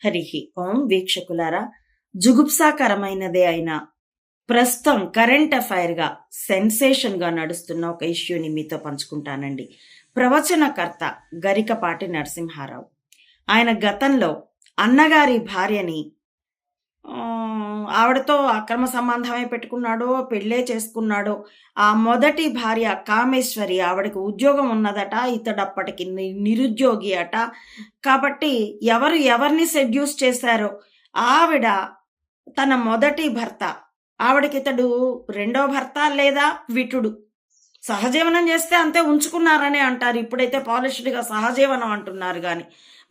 హరిహి ఓం వీక్షకులారా, జుగుప్సాకరమైనదే అయినా ప్రస్తుతం current affair గా సెన్సేషన్ గా నడుస్తున్న ఒక ఇష్యూని మీతో పంచుకుంటానండి. ప్రవచనకర్త గరికపాటి నరసింహారావు. ఆయన గతంలో అన్నగారి భార్యని ఆవిడతో అక్రమ సంబంధమే పెట్టుకున్నాడో పెళ్ళే చేసుకున్నాడో, ఆ మొదటి భార్య కామేశ్వరి ఆవిడకి ఉద్యోగం ఉన్నదట, ఇతడు అప్పటికి నిరుద్యోగి అట. కాబట్టి ఎవరిని సెడ్యూస్ చేశారో ఆవిడ తన మొదటి భర్త, ఆవిడకి ఇతడు రెండో భర్త లేదా విటుడు. సహజీవనం చేస్తే అంతే ఉంచుకున్నారనే అంటారు. ఇప్పుడైతే పాలిష్డ్గా సహజీవనం అంటున్నారు. కానీ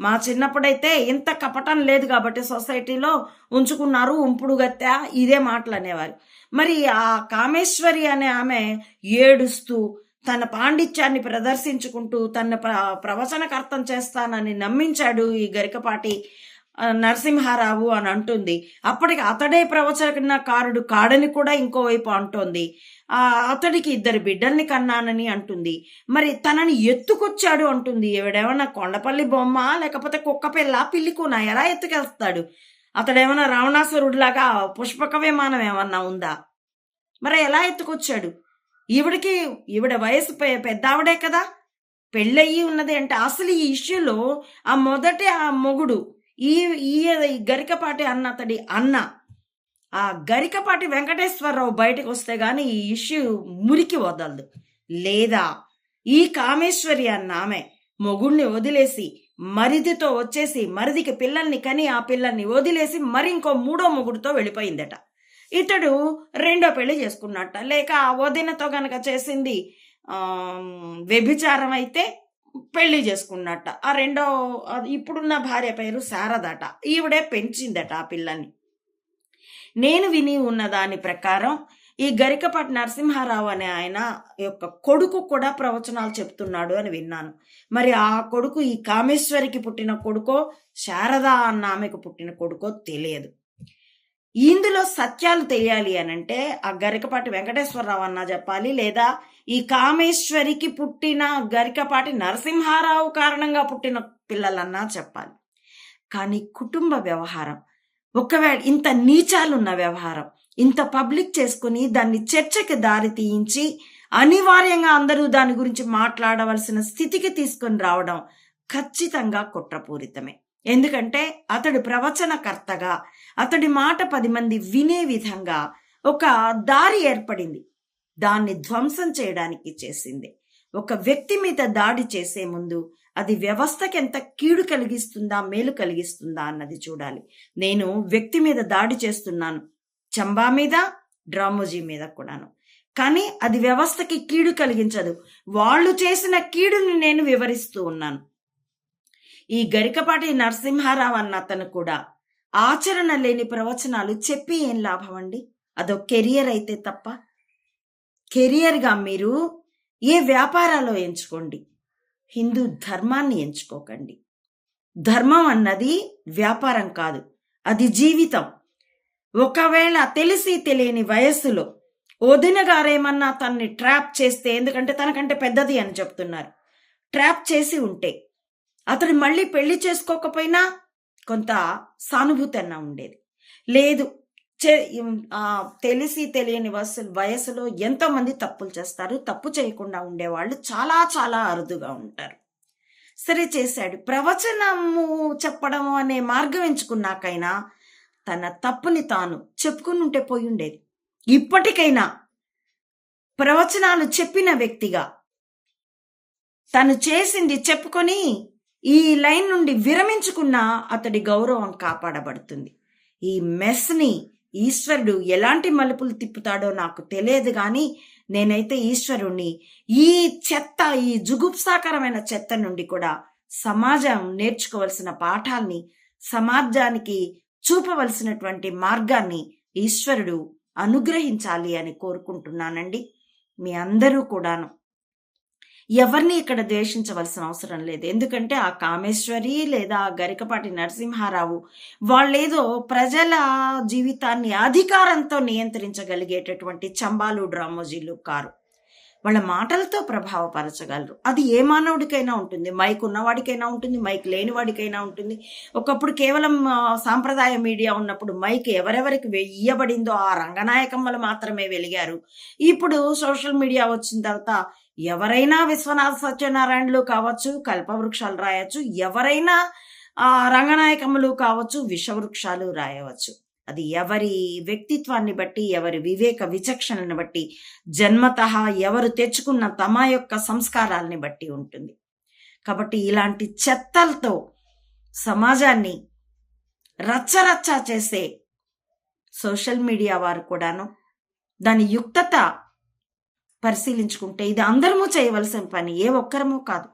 మా చిన్నప్పుడైతే ఇంత కపటం లేదు కాబట్టి సొసైటీలో ఉంచుకున్నారు, ఉంపుడు గత్తా ఇదే మాటలు అనేవారు. మరి ఆ కామేశ్వరి అనే ఆమె ఏడుస్తూ తన పాండిత్యాన్ని ప్రదర్శించుకుంటూ తన ప్రవచనకర్తం చేస్తానని నమ్మించాడు ఈ గరికపాటి నరసింహారావు అని అంటుంది. అప్పటికి అతడే ప్రవచనకారుడు కాడని కూడా ఇంకోవైపు అంటోంది. అతడికి 2 బిడ్డల్ని కన్నానని అంటుంది. మరి తనని ఎత్తుకొచ్చాడు అంటుంది. ఎవడేమన్నా కొండపల్లి బొమ్మ లేకపోతే కుక్క పిల్ల పిల్లికున ఎలా ఎత్తుకెళ్తాడు? అతడేమన్నా రావణాసురుడిలాగా పుష్పక విమానం ఏమన్నా ఉందా? మరి ఎలా ఎత్తుకొచ్చాడు? ఈవిడ వయసు పెద్దావిడే కదా, పెళ్ళయి ఉన్నది అంటే. అసలు ఈ ఇష్యూలో ఆ మొదటి మొగుడు ఈ గరికపాటి అతడి అన్న ఆ గరికపాటి వెంకటేశ్వరరావు బయటకు వస్తే గాని ఈ ఇష్యూ మురికి వదలదు. లేదా ఈ కామేశ్వరి అన్న ఆమె మొగుడిని వదిలేసి మరిదితో వచ్చేసి మరిదికి పిల్లల్ని కని ఆ పిల్లల్ని వదిలేసి మరి ఇంకో 3వ మొగుడితో వెళ్ళిపోయిందట. ఇతడు 2వ పెళ్లి చేసుకున్నట్ట. లేక ఆ వదినతో గనక చేసింది వ్యభిచారం అయితే పెళ్లి చేసుకున్నట్ట. ఆ ఇప్పుడున్న భార్య పేరు శారదట. ఈవిడే పెంచిందట ఆ పిల్లని. నేను విని ఉన్న దాని ప్రకారం ఈ గరికపాటి నరసింహారావు అనే ఆయన యొక్క కొడుకు కూడా ప్రవచనాలు చెప్తున్నాడు అని విన్నాను. మరి ఆ కొడుకు ఈ కామేశ్వరికి పుట్టిన కొడుకో శారద అన్న ఆమెకు పుట్టిన కొడుకో తెలియదు. ఇందులో సత్యాలు తెలియాలి అనంటే ఆ గరికపాటి వెంకటేశ్వరరావు అన్నా చెప్పాలి, లేదా ఈ కామేశ్వరికి పుట్టిన గరికపాటి నరసింహారావు కారణంగా పుట్టిన పిల్లలన్నా చెప్పాలి. కానీ కుటుంబ వ్యవహారం, ఒకవేళ ఇంత నీచాలున్న వ్యవహారం ఇంత పబ్లిక్ చేసుకుని దాన్ని చర్చకి దారి తీయించి అనివార్యంగా అందరూ దాని గురించి మాట్లాడవలసిన స్థితికి తీసుకొని రావడం ఖచ్చితంగా కుట్రపూరితమే. ఎందుకంటే అతడు ప్రవచనకర్తగా అతడి మాట 10 మంది వినే విధంగా ఒక దారి ఏర్పడింది. దాన్ని ధ్వంసం చేయడానికి చేసింది. ఒక వ్యక్తి మీద దాడి చేసే ముందు అది వ్యవస్థకి ఎంత కీడు కలిగిస్తుందా మేలు కలిగిస్తుందా అన్నది చూడాలి. నేను వ్యక్తి మీద దాడి చేస్తున్నాను, చంబా మీద డ్రామోజీ మీద కూడాను, కానీ అది వ్యవస్థకి కీడు కలిగించదు. వాళ్ళు చేసిన కీడుని నేను వివరిస్తూ ఉన్నాను. ఈ గరికపాటి నరసింహారావు అన్న అతను కూడా ఆచరణ లేని ప్రవచనాలు చెప్పి ఏం లాభం అండి? అదో కెరియర్ అయితే తప్ప. కెరియర్గా మీరు ఏ వ్యాపారాలో ఎంచుకోండి, హిందూ ధర్మాన్ని ఎంచుకోకండి. ధర్మం అన్నది వ్యాపారం కాదు, అది జీవితం. ఒకవేళ తెలిసి తెలియని వయస్సులో వదిన గారేమన్నా తనని ట్రాప్ చేస్తే, ఎందుకంటే తనకంటే పెద్దది అని చెప్తున్నారు, ట్రాప్ చేసి ఉంటే అతడు మళ్ళీ పెళ్లి చేసుకోకపోయినా కొంత సానుభూతి అన్న ఉండేది. లేదు, తెలిసి తెలియని వయసులో ఎంతో మంది తప్పులు చేస్తారు. తప్పు చేయకుండా ఉండేవాళ్ళు చాలా చాలా అరుదుగా ఉంటారు. సరే, చేశాడు. ప్రవచనము చెప్పడం అనే మార్గం ఎంచుకున్నాకైనా తన తప్పుని తాను చెప్పుకుని ఉంటే పోయి ఉండేది. ఇప్పటికైనా ప్రవచనాలు చెప్పిన వ్యక్తిగా తను చేసింది చెప్పుకొని ఈ లైన్ నుండి విరమించుకున్న అతడి గౌరవం కాపాడబడుతుంది. ఈ మెస్ని ఈశ్వరుడు ఎలాంటి మలుపులు తిప్పుతాడో నాకు తెలియదు, కానీ నేనైతే ఈశ్వరుణ్ణి ఈ చెత్త, ఈ జుగుప్సాకరమైన చెత్త నుండి కూడా సమాజం నేర్చుకోవలసిన పాఠాల్ని, సమాజానికి చూపవలసినటువంటి మార్గాన్ని ఈశ్వరుడు అనుగ్రహించాలి అని కోరుకుంటున్నానండి. మీ అందరూ కూడాను ఎవరిని ఇక్కడ ద్వేషించవలసిన అవసరం లేదు. ఎందుకంటే ఆ కామేశ్వరి లేదా ఆ గరికపాటి నరసింహారావు వాళ్ళేదో ప్రజల జీవితాన్ని అధికారంతో నియంత్రించగలిగేటటువంటి చంబాలు డ్రామోజీలు కారు. వాళ్ళ మాటలతో ప్రభావపరచగలరు. అది ఏ మానవుడికైనా ఉంటుంది. మైక్ ఉన్నవాడికైనా ఉంటుంది, మైక్ లేని వాడికైనా ఉంటుంది. ఒకప్పుడు కేవలం సాంప్రదాయ మీడియా ఉన్నప్పుడు మైక్ ఎవరెవరికి ఇయ్యబడిందో ఆ రంగనాయకమ్మలు మాత్రమే వెలిగారు. ఇప్పుడు సోషల్ మీడియా వచ్చిన తర్వాత ఎవరైనా విశ్వనాథ సత్యనారాయణలు కావచ్చు, కల్పవృక్షాలు రాయొచ్చు, ఎవరైనా రంగనాయకమ్మలు కావచ్చు, విషవృక్షాలు రాయవచ్చు. అది ఎవరి వ్యక్తిత్వాన్ని బట్టి, ఎవరి వివేక విచక్షణను బట్టి, జన్మతః ఎవరు తెచ్చుకున్న తమ యొక్క సంస్కారాల్ని బట్టి ఉంటుంది. కాబట్టి ఇలాంటి చెత్తలతో సమాజాన్ని రచ్చరచ్చ చేసే సోషల్ మీడియా వారు కూడాను దాని యుక్తత పరిశీలించుకుంటే ఇది అందరము చేయవలసిన పని, ఏ ఒక్కరము కాదు.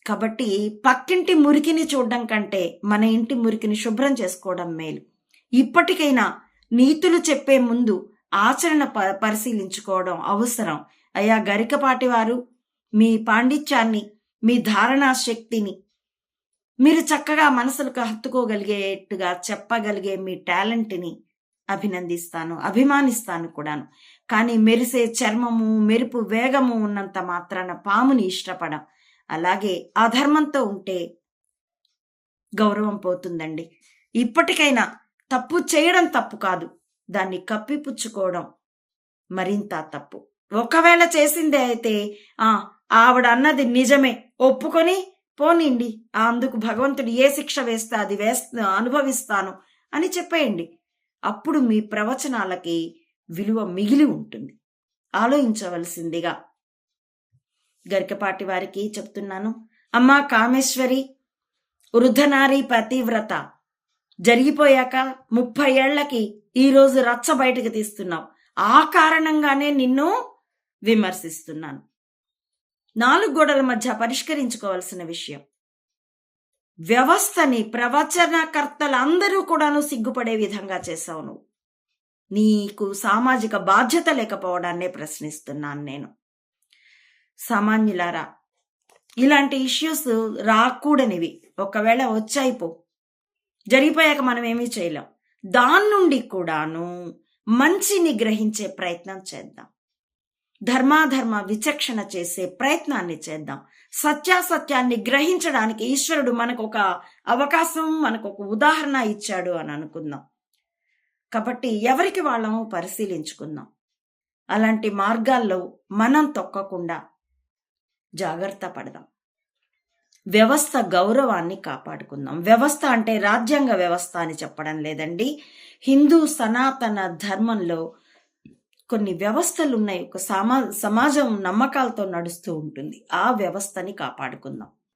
కాబట్టి పక్కింటి మురికిని చూడడం కంటే మన ఇంటి మురికిని శుభ్రం చేసుకోవడం మేలు. ఇప్పటికైనా నీతులు చెప్పే ముందు ఆచరణ పరిశీలించుకోవడం అవసరం. అయ్యా గరికపాటి వారు, మీ పాండిత్యాన్ని, మీ ధారణా శక్తిని, మీరు చక్కగా మనసులకు హత్తుకోగలిగేట్టుగా చెప్పగలిగే మీ టాలెంట్ని అభినందిస్తాను, అభిమానిస్తాను కూడాను. కానీ మెరిసే చర్మము, మెరుపు వేగము ఉన్నంత మాత్రాన పాముని ఇష్టపడం. అలాగే అధర్మంతో ఉంటే గౌరవం పోతుందండి. ఇప్పటికైనా తప్పు చేయడం తప్పు కాదు, దాన్ని కప్పిపుచ్చుకోవడం మరింత తప్పు. ఒకవేళ చేసిందే అయితే ఆవిడ అన్నది నిజమే ఒప్పుకొని పోనిండి, అందుకు భగవంతుడు ఏ శిక్ష వేస్తే అది అనుభవిస్తాను అని చెప్పేయండి. అప్పుడు మీ ప్రవచనాలకి విలువ మిగిలి ఉంటుంది. ఆలోచించవలసిందిగా గరికపాటి వారికి చెప్తున్నాను. అమ్మా కామేశ్వరి, వృద్ధనారి పతివ్రత, జరిగిపోయాక 30 ఏళ్లకి ఈరోజు రచ్చ బయటకు తీస్తున్నావు. ఆ కారణంగానే నిన్ను విమర్శిస్తున్నాను. 4 గోడల మధ్య పరిష్కరించుకోవాల్సిన విషయం. వ్యవస్థని ప్రవచనకర్తలందరూ కూడాను సిగ్గుపడే విధంగా చేశావు నువ్వు. నీకు సామాజిక బాధ్యత లేకపోవడాన్నే ప్రశ్నిస్తున్నాను నేను. సామాన్యులారా, ఇలాంటి ఇష్యూస్ రాకూడనివి. ఒకవేళ వచ్చాయిపో, జరిగిపోయాక మనం ఏమీ చేయలేం. దాని నుండి కూడాను మంచిని గ్రహించే ప్రయత్నం చేద్దాం. ధర్మాధర్మ విచక్షణ చేసే ప్రయత్నాన్ని చేద్దాం. సత్యాసత్యాన్ని గ్రహించడానికి ఈశ్వరుడు మనకు ఒక అవకాశం, మనకు ఒక ఉదాహరణ ఇచ్చాడు అని అనుకుందాం. కాబట్టి ఎవరికి వాళ్ళము పరిశీలించుకుందాం. అలాంటి మార్గాల్లో మనం తొక్కకుండా జాగ్రత్త పడదాం. వ్యవస్థ గౌరవాన్ని కాపాడుకుందాం. వ్యవస్థ అంటే రాజ్యాంగ వ్యవస్థ అని చెప్పడం లేదండి. హిందూ సనాతన ధర్మంలో కొన్ని వ్యవస్థలు ఉన్నాయి. ఒక సమాజం నమ్మకాలతో నడుస్తూ ఉంటుంది. ఆ వ్యవస్థని కాపాడుకుందాం.